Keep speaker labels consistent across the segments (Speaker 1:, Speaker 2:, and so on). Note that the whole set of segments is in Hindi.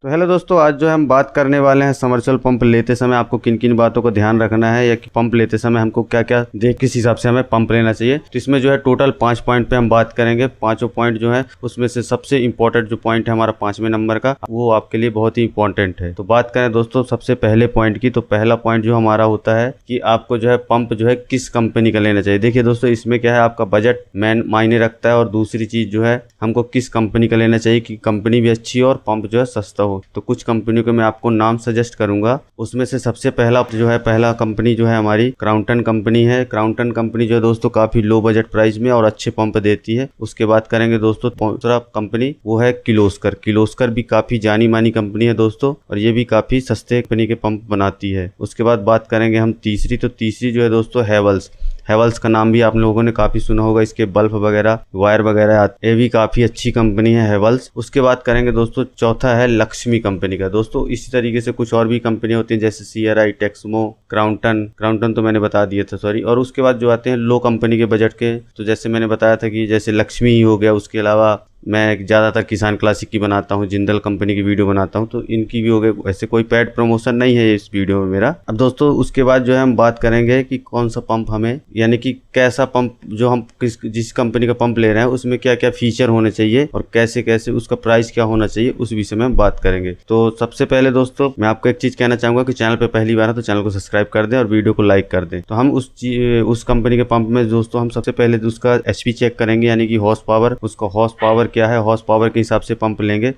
Speaker 1: तो हेलो दोस्तों, आज जो है हम बात करने वाले हैं समरसेबल पंप लेते समय आपको किन किन बातों को ध्यान रखना है, या कि पंप लेते समय हमको क्या क्या देख किस हिसाब से हमें पंप लेना चाहिए। तो इसमें जो है टोटल 5 पॉइंट पे हम बात करेंगे। पांचों पॉइंट जो है उसमें से सबसे इंपॉर्टेंट जो पॉइंट है हमारा 5वें नंबर का, वो आपके लिए बहुत ही इंपॉर्टेंट है। तो बात करें दोस्तों सबसे पहले पॉइंट की, तो पहला पॉइंट जो हमारा होता है कि आपको जो है पंप जो है किस कंपनी का लेना चाहिए। देखिए दोस्तों, इसमें क्या है, आपका बजट मैन मायने रखता है, और दूसरी चीज जो है हमको किस कंपनी का लेना चाहिए कि कंपनी भी अच्छी हो और पंप जो है सस्ता हो। तो कुछ कंपनियों के मैं आपको नाम सजेस्ट करूंगा, उसमें से सबसे पहला जो है पहला कंपनी जो है हमारी क्राउटन कंपनी है। क्राउटन कंपनी जो है दोस्तों काफी लो बजट प्राइस में और अच्छे पंप देती है। उसके बाद करेंगे दोस्तों दूसरा कंपनी, वो है किर्लोस्कर। किर्लोस्कर भी काफी जानी मानी कंपनी है दोस्तों, और ये भी काफी सस्ते कंपनी के पंप बनाती है। उसके बाद बात करेंगे हम तीसरी, तो तीसरी जो है दोस्तों हैवेल्स। हैवेल्स का नाम भी आप लोगों ने काफी सुना होगा, इसके बल्ब वगैरह वायर वगैरह ये भी काफी अच्छी कंपनी है हैवेल्स। उसके बाद करेंगे दोस्तों चौथा है लक्ष्मी कंपनी का। दोस्तों इसी तरीके से कुछ और भी कंपनियां होती हैं, जैसे CRI, टेक्समो, क्राउटन तो मैंने बता दिया था, सॉरी। और उसके बाद जो आते हैं लो कंपनी के बजट के, तो जैसे मैंने बताया था कि जैसे लक्ष्मी ही हो गया। उसके अलावा मैं ज़्यादातर किसान क्लासिक की बनाता हूँ, जिंदल कंपनी की वीडियो बनाता हूँ, तो इनकी भी हो गए। वैसे कोई पेड प्रमोशन नहीं है इस वीडियो में मेरा। अब दोस्तों उसके बाद जो है हम बात करेंगे कि कौन सा पंप हमें, यानी कि कैसा पंप जो हम जिस कंपनी का पंप ले रहे हैं उसमें क्या क्या फीचर होने चाहिए और कैसे कैसे उसका प्राइस क्या होना चाहिए, उस विषय में हम बात करेंगे। तो सबसे पहले दोस्तों मैं आपको एक चीज़ कहना चाहूँगा कि चैनल पर पहली बार है तो चैनल को सब्सक्राइब कर दें और वीडियो को लाइक कर दें। तो हम उस कंपनी के पंप में दोस्तों हम सबसे पहले उसका HP चेक करेंगे, यानी कि हॉर्स पावर। उसका हॉर्स पावर क्या है, हॉर्स पावर के हिसाब से पंप लेंगे।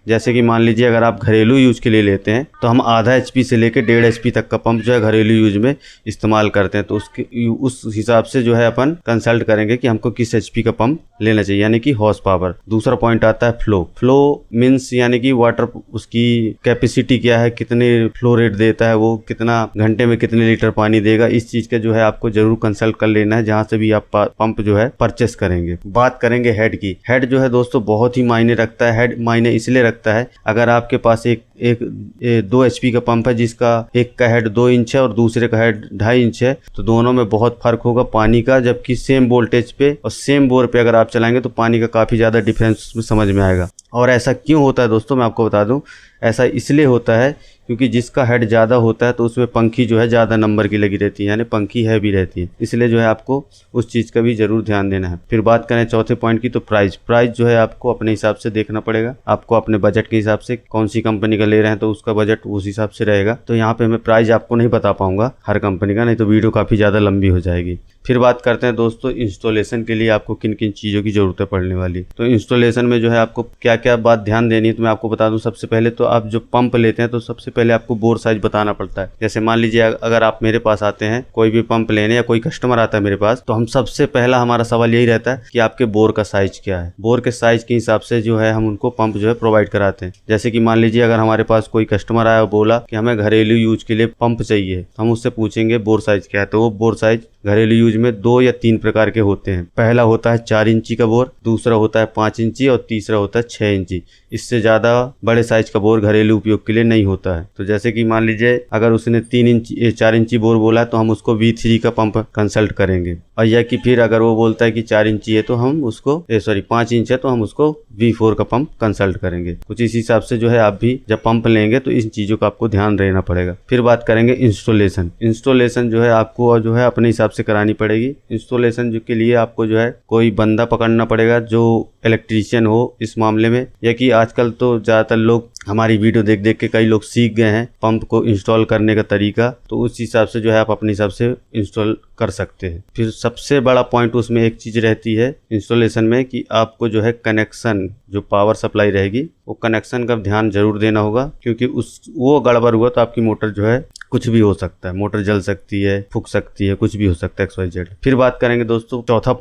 Speaker 1: जैसे कि मान लीजिए अगर आप घरेलू यूज के लिए लेते हैं तो हम आधा HP से लेकर 1.5 HP तक का पंप जो है घरेलू यूज में इस्तेमाल करते हैं। तो उस हिसाब से जो है अपन कंसल्ट करेंगे कि हमको किस HP का पंप लेना चाहिए, यानी कि हॉर्स पावर। दूसरा पॉइंट आता है फ्लो मीन्स यानी कि वाटर, उसकी कैपेसिटी क्या है, कितने फ्लो रेट देता है, वो कितना घंटे में कितने लीटर पानी देगा। इस चीज का जो है आपको जरूर कंसल्ट कर लेना है जहां से भी आप पंप जो है परचेस करेंगे। बात करेंगे हेड की। हेड जो है दोस्तों बहुत ही मायने रखता है। हेड मायने इसलिए रखता है, अगर आपके पास एक 2 HP का पंप है जिसका एक का हेड 2 इंच है और दूसरे का हेड 2.5 इंच है, तो दोनों में बहुत फर्क होगा पानी का। जबकि सेम वोल्टेज पे और सेम बोर पे अगर आप चलाएंगे तो पानी का काफी ज्यादा डिफरेंस उसमें समझ में आएगा। और ऐसा क्यों होता है दोस्तों, मैं आपको बता दूं, ऐसा इसलिए होता है क्योंकि जिसका हेड ज़्यादा होता है तो उसमें पंखी जो है ज़्यादा नंबर की लगी रहती है, यानी पंखी हैवी रहती है। इसलिए जो है आपको उस चीज़ का भी जरूर ध्यान देना है। फिर बात करें चौथे पॉइंट की, तो प्राइस जो है आपको अपने हिसाब से देखना पड़ेगा। आपको अपने बजट के हिसाब से, कौन सी कंपनी का ले रहे हैं तो उसका बजट उस हिसाब से रहेगा। तो यहाँ पे मैं प्राइस आपको नहीं बता पाऊंगा हर कंपनी का, नहीं तो वीडियो काफ़ी ज़्यादा लंबी हो जाएगी। फिर बात करते हैं दोस्तों इंस्टॉलेशन के लिए आपको किन किन चीज़ों की ज़रूरत पड़ने वाली। तो इंस्टॉलेशन में जो है आपको क्या क्या बात ध्यान देनी है, तो मैं आपको बता दूं। सबसे पहले तो आप जो पंप लेते हैं तो सबसे पहले आपको बोर साइज बताना पड़ता है। जैसे मान लीजिए अगर आप मेरे पास आते हैं कोई भी पंप लेने, या कोई कस्टमर आता है मेरे पास, तो हम सबसे पहला हमारा सवाल यही रहता है कि आपके बोर का साइज क्या है। बोर के साइज के हिसाब से जो है हम उनको पंप जो है प्रोवाइड कराते हैं। जैसे कि मान लीजिए अगर हमारे पास कोई कस्टमर आया और बोला कि हमें घरेलू यूज के लिए पंप चाहिए, हम उससे पूछेंगे बोर साइज क्या है। तो वो बोर साइज घरेलू यूज में 2 या 3 प्रकार के होते हैं। पहला होता है 4 इंची का बोर, दूसरा होता है 5 इंची और तीसरा होता है 6 इंची। इससे ज्यादा बड़े साइज का बोर घरेलू उपयोग के लिए नहीं होता है। तो जैसे कि मान लीजिए अगर उसने 4 इंची बोर बोला तो हम उसको V3 का पंप कंसल्ट करेंगे, और या कि फिर अगर वो बोलता है कि 4 इंची है तो हम उसको 5 इंच है तो हम उसको V4 का पंप कंसल्ट करेंगे। कुछ इस हिसाब से जो है आप भी जब पंप लेंगे तो इन चीजों का आपको ध्यान रहना पड़ेगा। फिर बात करेंगे इंस्टॉलेशन जो है आपको जो है अपने हिसाब से करानी पड़ेगी। इंस्टॉलेशन जो के लिए आपको जो है कोई बंदा पकड़ना पड़ेगा जो इलेक्ट्रीशियन हो इस मामले में, या कि आजकल तो ज्यादातर लोग हमारी वीडियो देख देख के कई लोग सीख गए हैं पंप को इंस्टॉल करने का तरीका, तो उस हिसाब से जो है आप अपने हिसाब से इंस्टॉल कर सकते हैं। फिर सबसे बड़ा पॉइंट उसमें एक चीज रहती है इंस्टॉलेशन में कि आपको जो है कनेक्शन, जो पावर सप्लाई रहेगी वो कनेक्शन का ध्यान जरूर देना होगा, क्योंकि वो गड़बड़ हुआ तो आपकी मोटर जो है कुछ भी हो सकता है, मोटर जल सकती है, फूक सकती है, कुछ भी हो सकता है XYZ। फिर बात करेंगे दोस्तों चौथा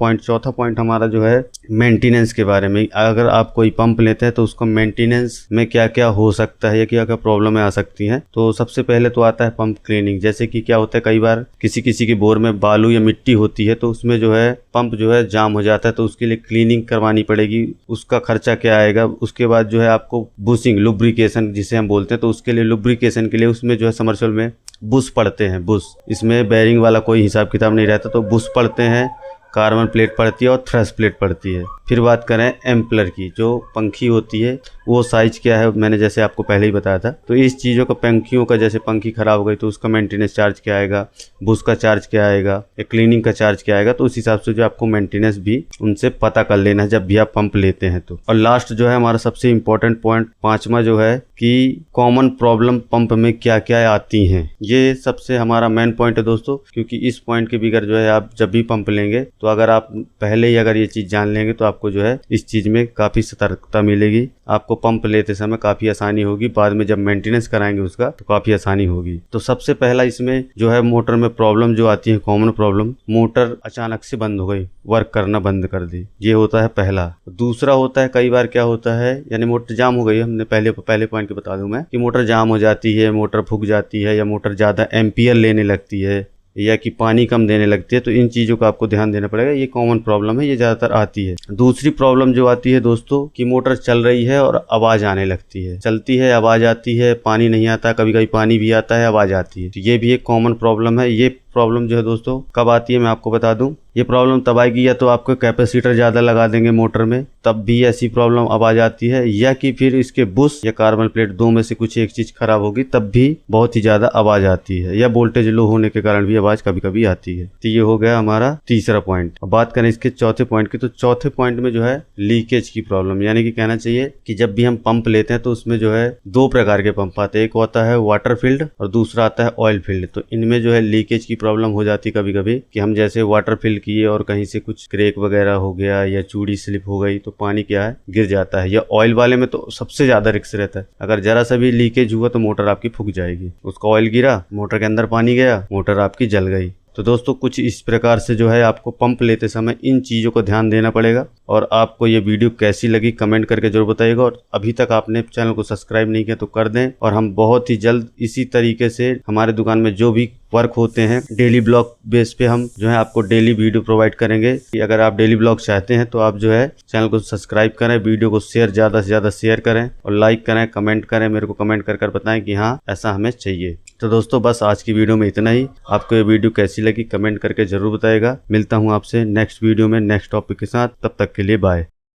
Speaker 1: पॉइंट हमारा जो है मेंटेनेंस के बारे में। अगर आप कोई पंप लेते हैं तो उसको मेंटेनेंस में क्या क्या हो सकता है या क्या क्या प्रॉब्लमें आ सकती हैं। तो सबसे पहले तो आता है पंप क्लीनिंग। जैसे कि क्या होता है, कई बार किसी के बोर में बालू या मिट्टी होती है तो उसमें जो है पंप जो है जाम हो जाता है, तो उसके लिए क्लीनिंग करवानी पड़ेगी। उसका खर्चा क्या आएगा। उसके बाद जो है आपको बुशिंग, लुब्रिकेशन जिसे हम बोलते हैं, तो उसके लिए लुब्रिकेशन के लिए उसमें जो है समरसेबल में बुश पड़ते हैं। बुश, इसमें बेरिंग वाला कोई हिसाब किताब नहीं रहता, तो बुश पड़ते हैं। कार्बन प्लेट पड़ती है और थ्रस्ट प्लेट पड़ती है। फिर बात करें एम्पलर की, जो पंखी होती है वो साइज़ क्या है, मैंने जैसे आपको पहले ही बताया था। तो इस चीज़ों का, पंखियों का, जैसे पंखी ख़राब हो गई तो उसका मेंटेनेंस चार्ज क्या आएगा, बुश का चार्ज क्या आएगा, या क्लीनिंग का चार्ज क्या आएगा, तो उस हिसाब से जो आपको मेंटेनेंस भी उनसे पता कर लेना है जब भी आप पंप लेते हैं तो। और लास्ट जो है हमारा सबसे इम्पोर्टेंट पॉइंट 5वां जो है कि कॉमन प्रॉब्लम पंप में क्या क्या आती हैं। ये सबसे हमारा मेन पॉइंट है दोस्तों, क्योंकि इस पॉइंट के बगैर जो है आप जब भी पंप लेंगे तो अगर आप पहले ही अगर ये चीज़ जान लेंगे तो आपको जो है इस चीज़ में काफ़ी सतर्कता मिलेगी। आपको पंप लेते समय काफ़ी आसानी होगी, बाद में जब मेंटेनेंस कराएंगे उसका तो काफ़ी आसानी होगी। तो सबसे पहला इसमें जो है मोटर में प्रॉब्लम जो आती है, कॉमन प्रॉब्लम, मोटर अचानक से बंद हो गई, वर्क करना बंद कर दी, ये होता है पहला। दूसरा होता है कई बार क्या होता है, यानी मोटर जाम हो गई, हमने पहले पॉइंट के बता दूं मैं कि मोटर जाम हो जाती है, मोटर फूक जाती है, या मोटर ज़्यादा एम्पियर लेने लगती है, या कि पानी कम देने लगती है। तो इन चीज़ों का आपको ध्यान देना पड़ेगा, ये कॉमन प्रॉब्लम है, ये ज़्यादातर आती है। दूसरी प्रॉब्लम जो आती है दोस्तों कि मोटर चल रही है और आवाज़ आने लगती है, चलती है आवाज़ आती है, पानी नहीं आता, कभी कभी पानी भी आता है आवाज़ आती है, तो ये भी एक कॉमन प्रॉब्लम है। ये प्रॉब्लम जो है दोस्तों कब आती है मैं आपको बता दूं, ये प्रॉब्लम तब आएगी या तो आपको कैपेसिटर ज़्यादा लगा देंगे मोटर में तब भी ऐसी प्रॉब्लम आवाज़ आती है, या कि फिर इसके बुश या कार्बन प्लेट दो में से कुछ एक चीज़ खराब होगी तब भी बहुत ही ज़्यादा आवाज़ आती है, या वोल्टेज लो होने के कारण भी आवाज़ कभी कभी आती है। तो ये हो गया हमारा तीसरा पॉइंट। अब बात करें इसके चौथे पॉइंट की, तो चौथे पॉइंट में जो है लीकेज की प्रॉब्लम, यानी कि कहना चाहिए कि जब भी हम पंप लेते हैं तो उसमें जो है दो प्रकार के पंप आते हैं, एक होता है वाटर फील्ड और दूसरा आता है ऑयल फील्ड। तो इनमें जो है लीकेज की प्रॉब्लम हो जाती है कभी कभी कि हम जैसे वाटर फिल किए और कहीं से कुछ क्रैक वगैरह हो गया या चूड़ी स्लिप हो गई तो पानी क्या है गिर जाता है। या ऑयल वाले में तो सबसे ज्यादा रिस्क रहता है, अगर जरा सा भी लीकेज हुआ तो मोटर आपकी फूक जाएगी। उसका ऑयल गिरा, मोटर के अंदर पानी गया, मोटर आपकी जल गई। तो दोस्तों कुछ इस प्रकार से जो है आपको पंप लेते समय इन चीज़ों को ध्यान देना पड़ेगा। और आपको ये वीडियो कैसी लगी कमेंट करके जरूर बताइएगा, और अभी तक आपने चैनल को सब्सक्राइब नहीं किया तो कर दें। और हम बहुत ही जल्द इसी तरीके से हमारे दुकान में जो भी वर्क होते हैं डेली ब्लॉग बेस पे हम जो है आपको डेली वीडियो प्रोवाइड करेंगे। कि अगर आप डेली ब्लॉग चाहते हैं तो आप जो है चैनल को सब्सक्राइब करें, वीडियो को ज़्यादा से ज़्यादा शेयर करें और लाइक करें, कमेंट करें, मेरे को कमेंट कर बताएं कि हाँ ऐसा हमें चाहिए। तो दोस्तों बस आज की वीडियो में इतना ही। आपको ये वीडियो कैसी लगी कमेंट करके जरूर बताइएगा। मिलता हूँ आपसे नेक्स्ट वीडियो में नेक्स्ट टॉपिक के साथ, तब तक के लिए बाय।